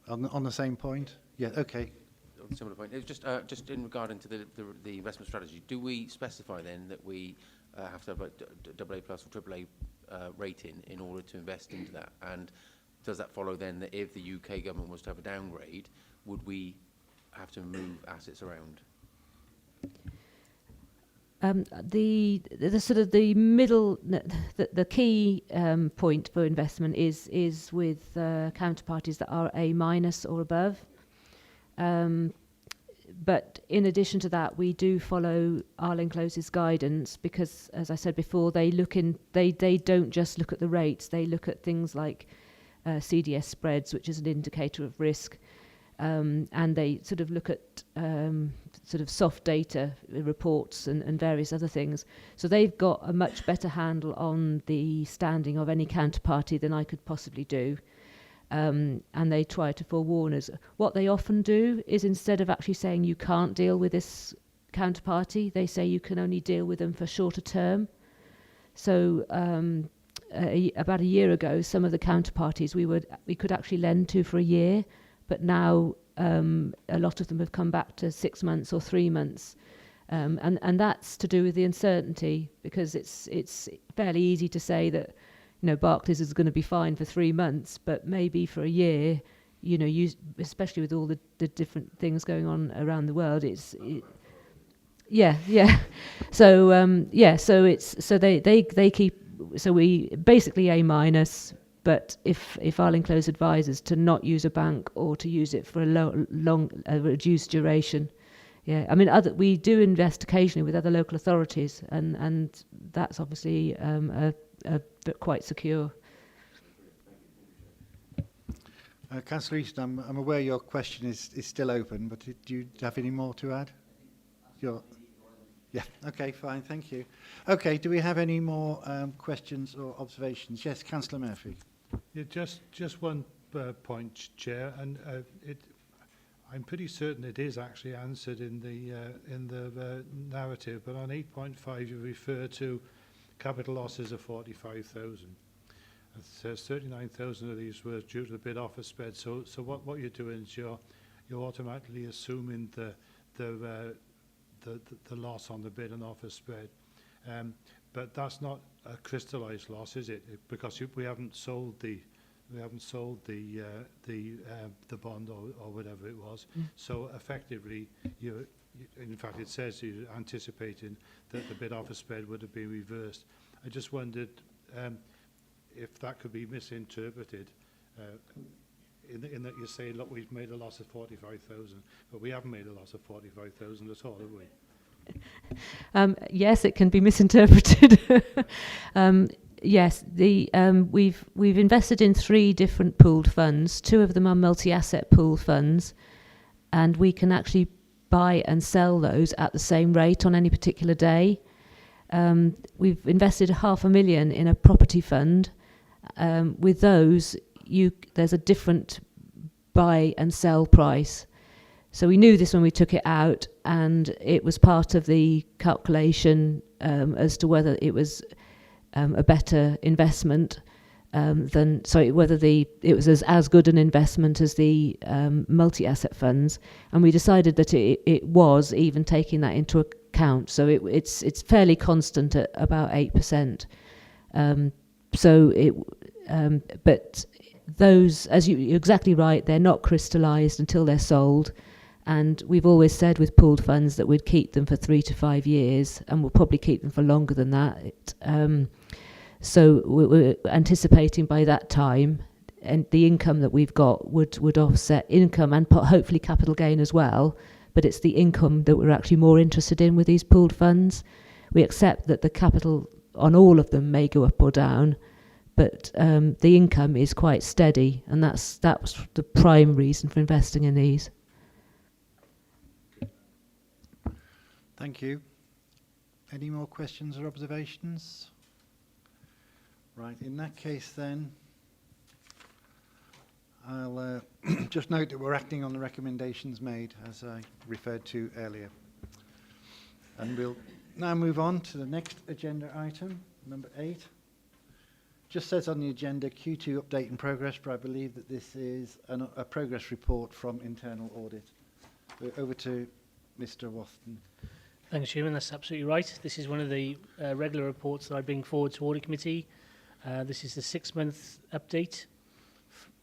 really. On the same point? Yeah, okay. On a similar point. It was just in regard to the investment strategy. Do we specify then that we have to have a AA plus or AAA rating in order to invest into that? And does that follow then that if the UK government was to have a downgrade, would we have to move assets around? The sort of the middle, the key point for investment is with counterparties that are A- or above. But in addition to that, we do follow Arlene Close's guidance because, as I said before, they don't just look at the rates; they look at things like CDS spreads, which is an indicator of risk, and they sort of look at sort of soft data reports and various other things. So they've got a much better handle on the standing of any counterparty than I could possibly do. And they try to forewarn us. What they often do is, instead of actually saying you can't deal with this counterparty, they say you can only deal with them for shorter term. So about a year ago, some of the counterparties we could actually lend to for a year, but now a lot of them have come back to 6 months or 3 months. And that's to do with the uncertainty, because it's fairly easy to say that Barclays is going to be fine for 3 months, but maybe for a year, especially with all the different things going on around the world, yeah. So they keep. So we basically A minus. But if I'll enclose advisors to not use a bank or to use it for a reduced duration, yeah. I mean, we do invest occasionally with other local authorities, and that's obviously quite secure. Councillor Easton, I'm aware your question is still open, but do you have any more to add? Yeah, okay, fine, thank you. Okay, do we have any more questions or observations? Yes, Councillor Murphy. Yeah, just one point, Chair, and I'm pretty certain it is actually answered in the narrative, but on 8.5 you refer to capital losses of 45,000. It says 39,000 of these were due to the bid offer spread. So what you're doing is you're automatically assuming the loss on the bid and offer spread, but that's not a crystallised loss, is it? Because we haven't sold the bond or whatever it was. So effectively, in fact, it says you're anticipating that the bid offer spread would have been reversed. I just wondered if that could be misinterpreted. In that you say, look, we've made a loss of 45,000, but we haven't made a loss of 45,000 at all, have we? Yes, it can be misinterpreted. Yes, we've invested in 3 different pooled funds. 2 of them are multi-asset pooled funds, and we can actually buy and sell those at the same rate on any particular day. We've invested £500,000 in a property fund. With those, there's a different buy and sell price. So we knew this when we took it out, and it was part of the calculation as to whether it was a better investment whether it was as good an investment as the multi-asset funds, and we decided that it was, even taking that into account. So it's fairly constant at about 8%. But those, as you're exactly right, they're not crystallised until they're sold. And we've always said with pooled funds that we'd keep them for 3 to 5 years, and we'll probably keep them for longer than that. So we're anticipating by that time, and the income that we've got would offset income and hopefully capital gain as well. But it's the income that we're actually more interested in with these pooled funds. We accept that the capital on all of them may go up or down, but the income is quite steady, and that's the prime reason for investing in these. Thank you. Any more questions or observations? Right, in that case then, I'll just note that we're acting on the recommendations made, as I referred to earlier. And we'll now move on to the next agenda item, number 8. Just says on the agenda, Q2 update in progress, but I believe that this is a progress report from internal audit. Over to Mr. Watson. Thanks, Chairman. That's absolutely right. This is one of the regular reports that I bring forward to Audit Committee. This is the 6-month update,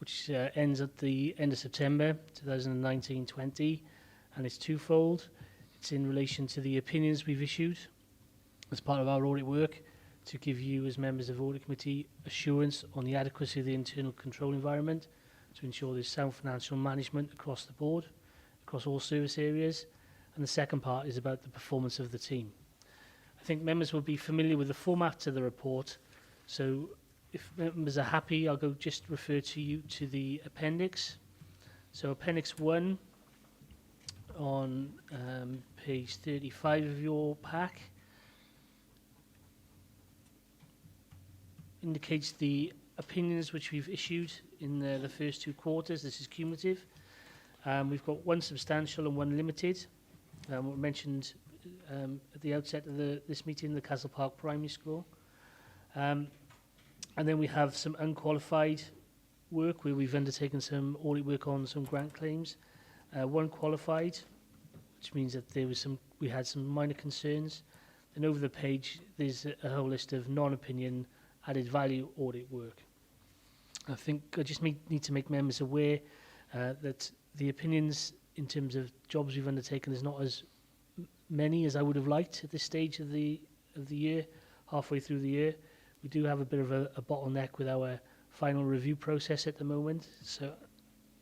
which ends at the end of September 2019-20, and it's twofold. It's in relation to the opinions we've issued as part of our audit work to give you, as members of Audit Committee, assurance on the adequacy of the internal control environment to ensure there's sound financial management across the board, across all service areas. And the second part is about the performance of the team. I think members will be familiar with the format of the report. So if members are happy, I'll just refer to you to the appendix. So Appendix 1 on page 35 of your pack indicates the opinions which we've issued in the first 2 quarters. This is cumulative. We've got 1 substantial and 1 limited. We mentioned at the outset of this meeting, the Castle Park Primary School. And then we have some unqualified work where we've undertaken some audit work on some grant claims. 1 qualified, which means that we had some minor concerns. And over the page, there's a whole list of non-opinion added value audit work. I think I just need to make members aware that the opinions in terms of jobs we've undertaken is not as many as I would have liked at this stage of the year, halfway through the year. We do have a bit of a bottleneck with our final review process at the moment, so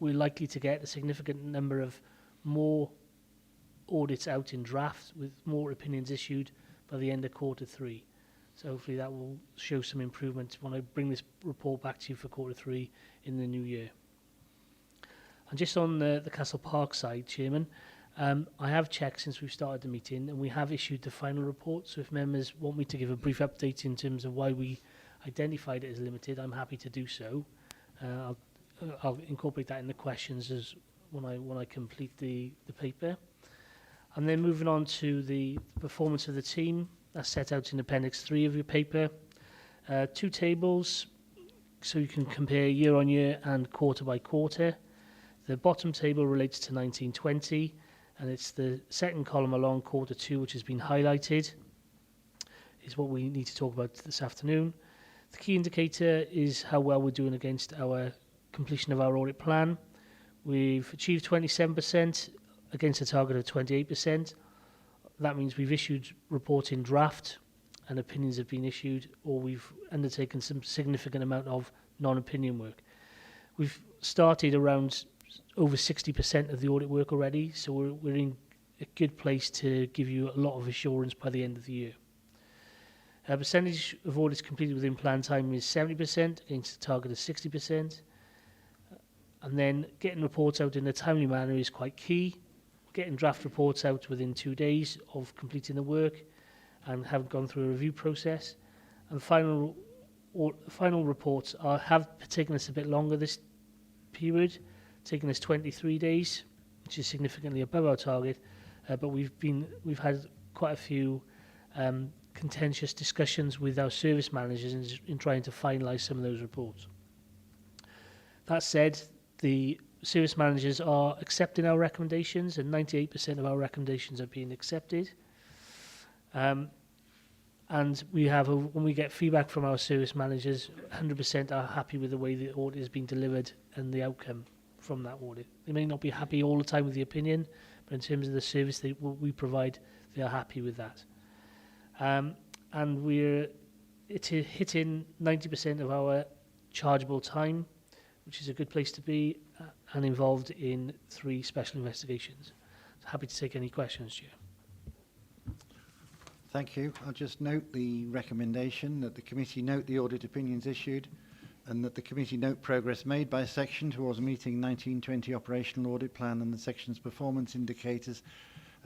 we're likely to get a significant number of more audits out in draft with more opinions issued by the end of Q3. So hopefully that will show some improvement when I bring this report back to you for Q3 in the new year. And just on the Castle Park side, Chairman, I have checked since we've started the meeting and we have issued the final report. So if members want me to give a brief update in terms of why we identified it as limited, I'm happy to do so. I'll incorporate that in the questions as when I complete the paper. And then moving on to the performance of the team, that's set out in Appendix 3 of your paper. 2 tables, so you can compare year on year and quarter by quarter. The bottom table relates to 1920, and it's the second column along Q2, which has been highlighted, is what we need to talk about this afternoon. The key indicator is how well we're doing against our completion of our audit plan. We've achieved 27% against a target of 28%. That means we've issued reports in draft and opinions have been issued, or we've undertaken some significant amount of non-opinion work. We've started around over 60% of the audit work already, so we're in a good place to give you a lot of assurance by the end of the year. Our percentage of audits completed within planned time is 70% against a target of 60%. And then getting reports out in a timely manner is quite key. Getting draft reports out within 2 days of completing the work and have gone through a review process. And final reports have taken us a bit longer this period, taking us 23 days, which is significantly above our target. But we've had quite a few contentious discussions with our service managers in trying to finalise some of those reports. That said, the service managers are accepting our recommendations, and 98% of our recommendations are being accepted. And we have, when we get feedback from our service managers, 100% are happy with the way the audit has been delivered and the outcome from that audit. They may not be happy all the time with the opinion, but in terms of the service we provide, they are happy with that. And we're hitting 90% of our chargeable time, which is a good place to be, and involved in 3 special investigations. So happy to take any questions, Chair. Thank you. I'll just note the recommendation that the committee note the audit opinions issued and that the committee note progress made by section towards meeting 1920 operational audit plan and the section's performance indicators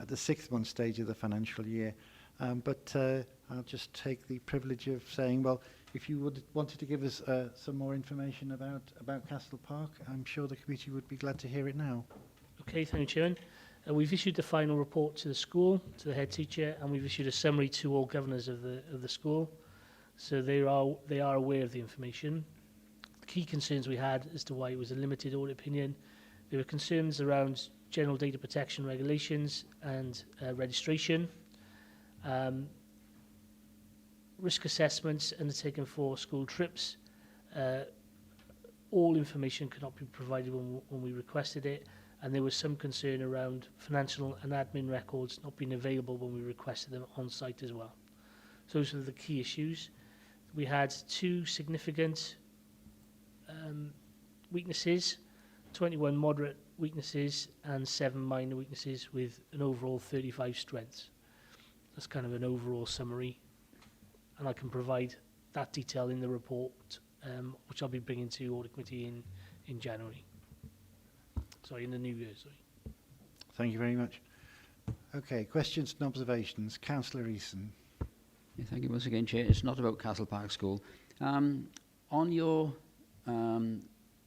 at the 6th-month stage of the financial year. But I'll just take the privilege of saying, well, if you wanted to give us some more information about Castle Park, I'm sure the committee would be glad to hear it now. Okay, thank you, Chairman. We've issued the final report to the school, to the head teacher, and we've issued a summary to all governors of the school. So they are aware of the information. The key concerns we had as to why it was a limited audit opinion, there were concerns around general data protection regulations and registration. Risk assessments undertaken for school trips. All information could not be provided when we requested it, and there was some concern around financial and admin records not being available when we requested them on site as well. So those are the key issues. We had 2 significant weaknesses, 21 moderate weaknesses and 7 minor weaknesses with an overall 35 strengths. That's kind of an overall summary, and I can provide that detail in the report, which I'll be bringing to Audit Committee in January. Sorry, in the new year, sorry. Thank you very much. Okay, questions and observations. Councillor Eason. Yeah, thank you once again, Chair. It's not about Castle Park School. On your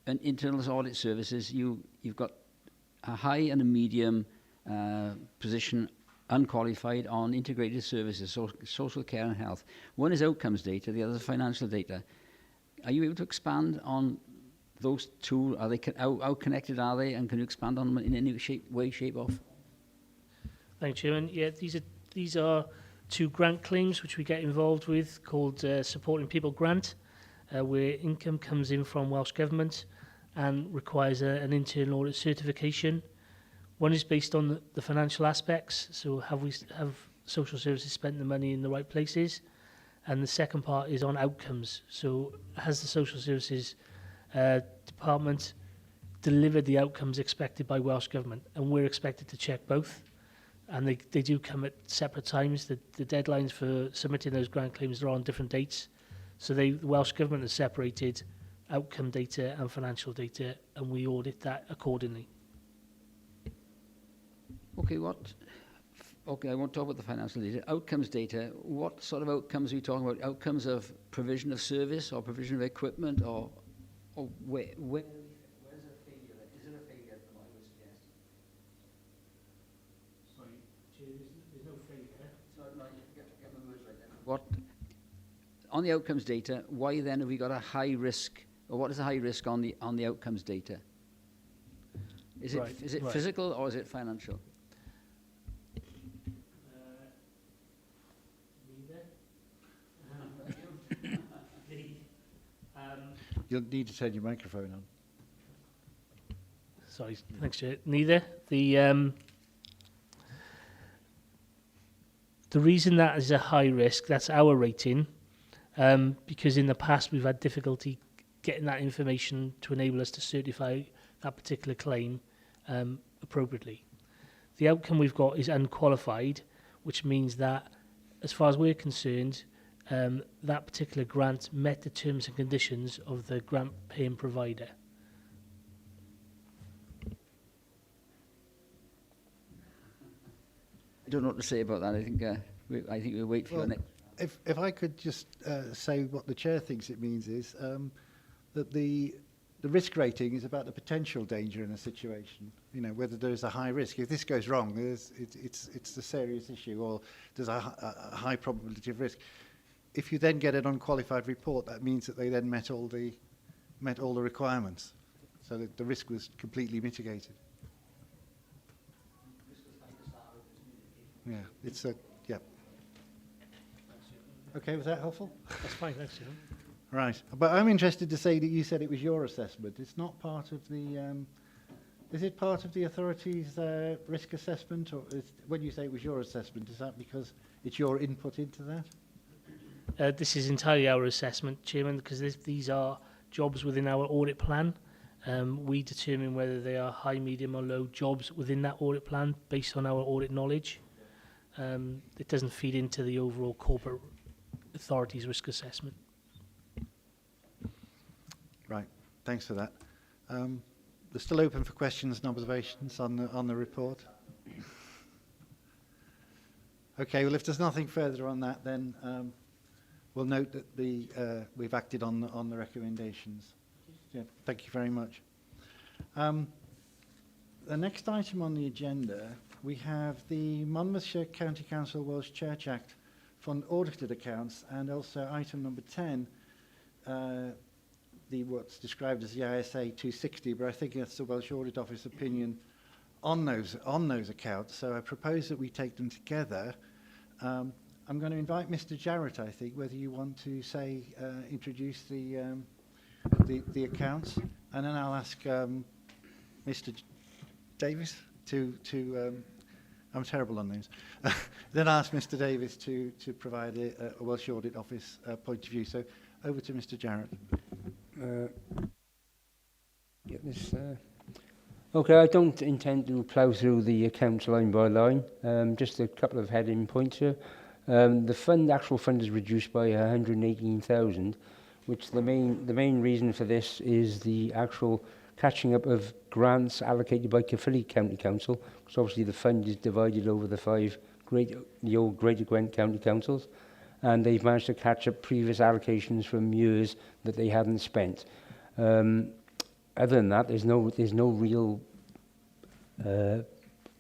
internal audit services, you've got a high and a medium position unqualified on integrated services, social care and health. One is outcomes data, the other is financial data. Are you able to expand on those 2? Are they how connected are they, and can you expand on them in any way, shape, or? Thank you, Chairman. Yeah, these are 2 grant claims which we get involved with called Supporting People Grant, where income comes in from Welsh Government and requires an internal audit certification. One is based on the financial aspects, so have social services spent the money in the right places? And the second part is on outcomes, so has the social services department delivered the outcomes expected by Welsh Government? And we're expected to check both, and they do come at separate times. The deadlines for submitting those grant claims are on different dates, so the Welsh Government has separated outcome data and financial data, and we audit that accordingly. Okay, I won't talk about the financial data. Outcomes data, what sort of outcomes are you talking about? Outcomes of provision of service or provision of equipment, or where's a failure? Is there a failure, I would suggest? Sorry, there's no failure. So, no, get my words right then. What, on the outcomes data, why then have we got a high risk, or what is the high risk on the outcomes data? Is it, Right. physical or is it financial? You'll need to turn your microphone on. Sorry, thanks, Chair. Neither. The reason that is a high risk, that's our rating, because in the past we've had difficulty getting that information to enable us to certify that particular claim appropriately. The outcome we've got is unqualified, which means that, as far as we're concerned, that particular grant met the terms and conditions of the grant paying provider. I don't know what to say about that. I think we'll wait for your next. If I could just say what the chair thinks it means is that the risk rating is about the potential danger in a situation. You know, whether there's a high risk. If this goes wrong, it's a serious issue, or there's a high probability of risk. If you then get an unqualified report, that means that they then met all the requirements, so that the risk was completely mitigated. Yeah. Okay, was that helpful? That's fine, thanks, Chair. Right, but I'm interested to say that you said it was your assessment. It's not part of the. Is it part of the authority's risk assessment, or when you say it was your assessment, is that because it's your input into that? This is entirely our assessment, Chairman, because these are jobs within our audit plan. We determine whether they are high, medium or low jobs within that audit plan based on our audit knowledge. It doesn't feed into the overall corporate authority's risk assessment. Right, thanks for that. They're still open for questions and observations on the report. Okay, well, if there's nothing further on that, then we'll note that we've acted on the recommendations. Yeah, thank you very much. The next item on the agenda, we have the Monmouthshire County Council Welsh Church Act Fund audited accounts, and also item number 10, what's described as the ISA 260, but I think that's the Welsh Audit Office opinion on those accounts. So I propose that we take them together. I'm going to invite Mr. Jarrett, I think, whether you want to introduce the accounts, and then I'll ask Mr. Davis to I'm terrible on names. Then I'll ask Mr. Davis to provide a Welsh Audit Office point of view. So over to Mr. Jarrett. Okay, I don't intend to plough through the accounts line by line. Just a couple of heading points here. The actual fund is reduced by 118,000, which the main reason for this is the actual catching up of grants allocated by Caerphilly County Council, because obviously the fund is divided over the old Greater Gwent County Councils, and they've managed to catch up previous allocations from years that they hadn't spent. Other than that, there's no real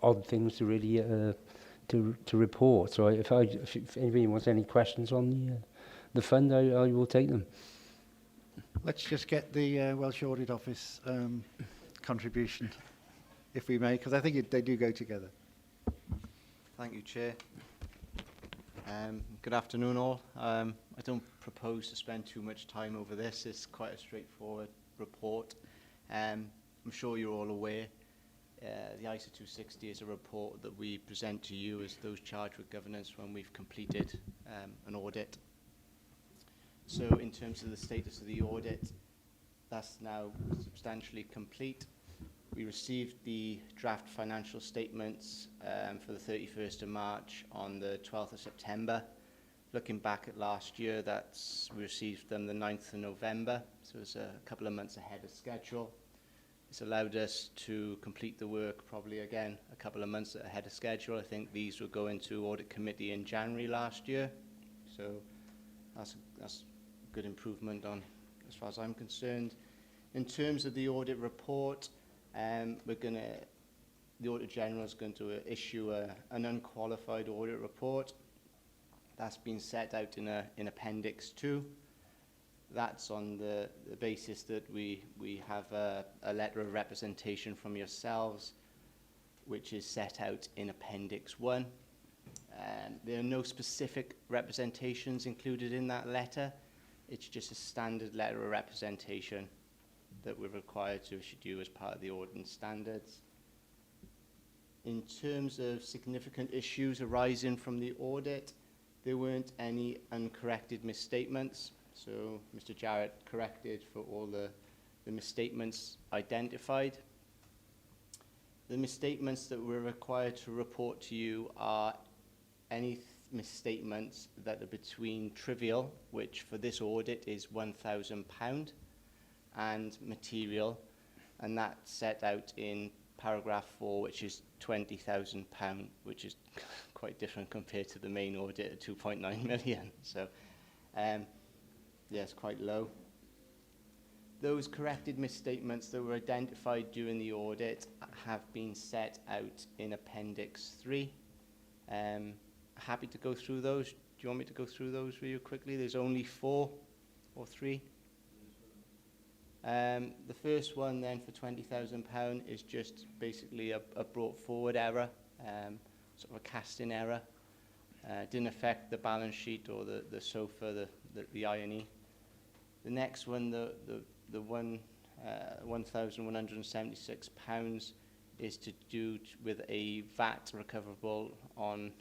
odd things to really to report. So if anybody wants any questions on the fund, I will take them. Let's just get the Welsh Audit Office contribution, if we may, because I think they do go together. Thank you, Chair. Good afternoon all. I don't propose to spend too much time over this. It's quite a straightforward report. I'm sure you're all aware the ISA 260 is a report that we present to you as those charged with governance when we've completed an audit. So in terms of the status of the audit, that's now substantially complete. We received the draft financial statements for the 31st of March on the 12th of September. Looking back at last year, we received them the 9th of November, so it's a couple of months ahead of schedule. It's allowed us to complete the work probably again a couple of months ahead of schedule. I think these will go into audit committee in January last year, so that's a good improvement on as far as I'm concerned. In terms of the audit report, the Auditor General is going to issue an unqualified audit report. That's been set out in Appendix 2. That's on the basis that we have a letter of representation from yourselves, which is set out in Appendix 1. There are no specific representations included in that letter. It's just a standard letter of representation that we're required to issue to you as part of the ordinance standards. In terms of significant issues arising from the audit, there weren't any uncorrected misstatements. So Mr. Jarrett corrected for all the misstatements identified. The misstatements that we're required to report to you are any misstatements that are between trivial, which for this audit is £1,000, and material, and that's set out in paragraph 4, which is £20,000, which is quite different compared to the main audit at 2.9 million. So, yes, quite low. Those corrected misstatements that were identified during the audit have been set out in Appendix 3. Happy to go through those. Do you want me to go through those for you quickly? There's only 4 or 3. The first one then for £20,000 is just basically a brought forward error, sort of a casting error. Didn't affect the balance sheet or the SOFA, the I&E. The next one, the £1,176 is to do with a VAT recoverable on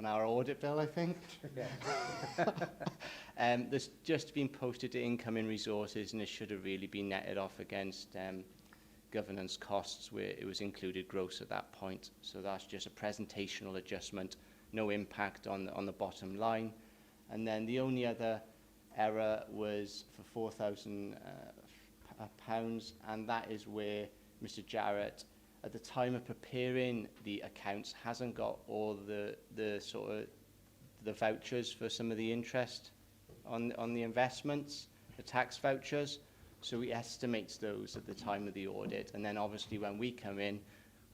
our audit bill, I think. There's just been posted to income and resources, and it should have really been netted off against governance costs, where it was included gross at that point. So that's just a presentational adjustment, no impact on the bottom line. And then the only other error was for £4,000, and that is where Mr. Jarrett, at the time of preparing the accounts, hasn't got all the sort of the vouchers for some of the interest on the investments, the tax vouchers. So he estimates those at the time of the audit, and then obviously when we come in,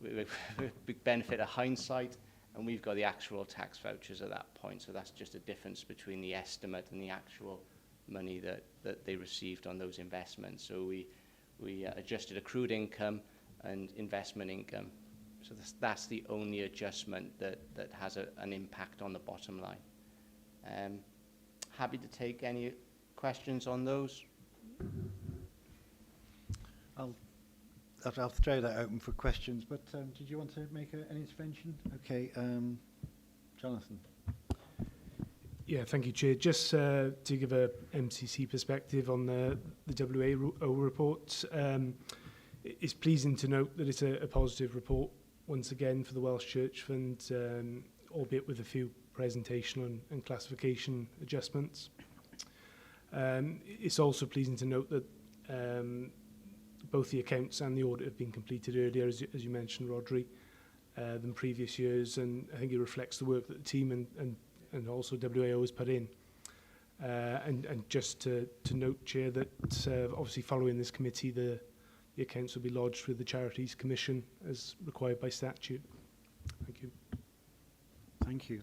we benefit of hindsight, and we've got the actual tax vouchers at that point. So that's just a difference between the estimate and the actual money that they received on those investments. So we adjusted accrued income and investment income. So that's the only adjustment that has an impact on the bottom line. Happy to take any questions on those. I'll throw that open for questions, but did you want to make an intervention? Okay, Jonathan. Yeah, thank you, Chair. Just to give a MCC perspective on the WAO report, it's pleasing to note that it's a positive report once again for the Welsh Church Fund, albeit with a few presentation and classification adjustments. It's also pleasing to note that both the accounts and the audit have been completed earlier, as you mentioned, Rodri, than previous years, and I think it reflects the work that the team and also WAO has put in. And just to note, Chair, that obviously following this committee, the accounts will be lodged with the Charities Commission as required by statute. Thank you. Thank you.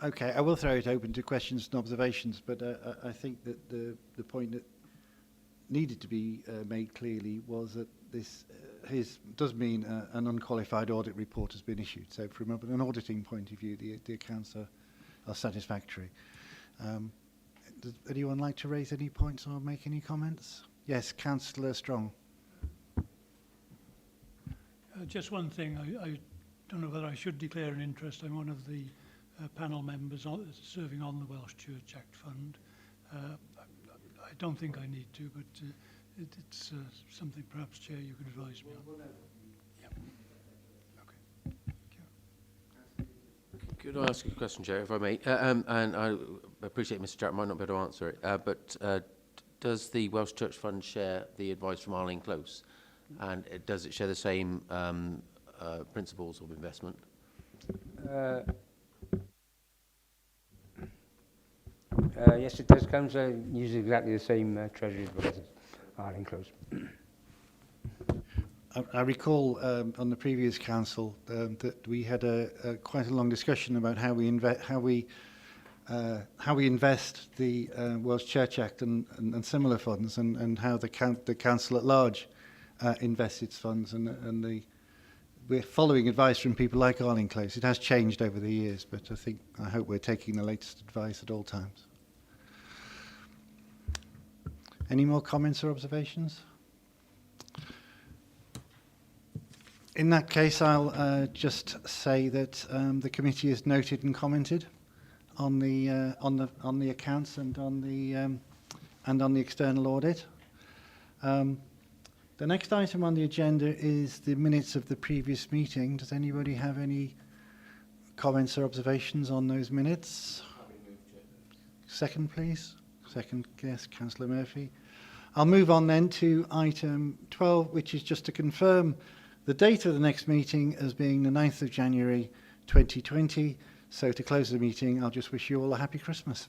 Okay, I will throw it open to questions and observations, but I think that the point that needed to be made clearly was that this does mean an unqualified audit report has been issued. So from an auditing point of view, the accounts are satisfactory. Does anyone like to raise any points or make any comments? Yes, Councillor Strong. Just one thing, I don't know whether I should declare an interest. I'm one of the panel members serving on the Welsh Church Act Fund. I don't think I need to, but it's something perhaps, Chair, you could advise me on. Yeah. Okay. Thank you. Could I ask a question, Chair, if I may? And I appreciate Mr. Jack might not be able to answer it, but does the Welsh Church Fund share the advice from Arlene Close? And does it share the same principles of investment? Yes, it does. Council uses exactly the same treasury advisors, Arlene Close. I recall on the previous council that we had quite a long discussion about how we invest the Welsh Church Act and similar funds, and how the council at large invests its funds, and we're following advice from people like Arlene Close. It has changed over the years, but I hope we're taking the latest advice at all times. Any more comments or observations? In that case, I'll just say that the committee has noted and commented on the accounts and on the external audit. The next item on the agenda is the minutes of the previous meeting. Does anybody have any comments or observations on those minutes? Second, please. Second, yes, Councillor Murphy. I'll move on then to item 12, which is just to confirm the date of the next meeting as being the 9th of January 2020. So to close the meeting, I'll just wish you all a happy Christmas.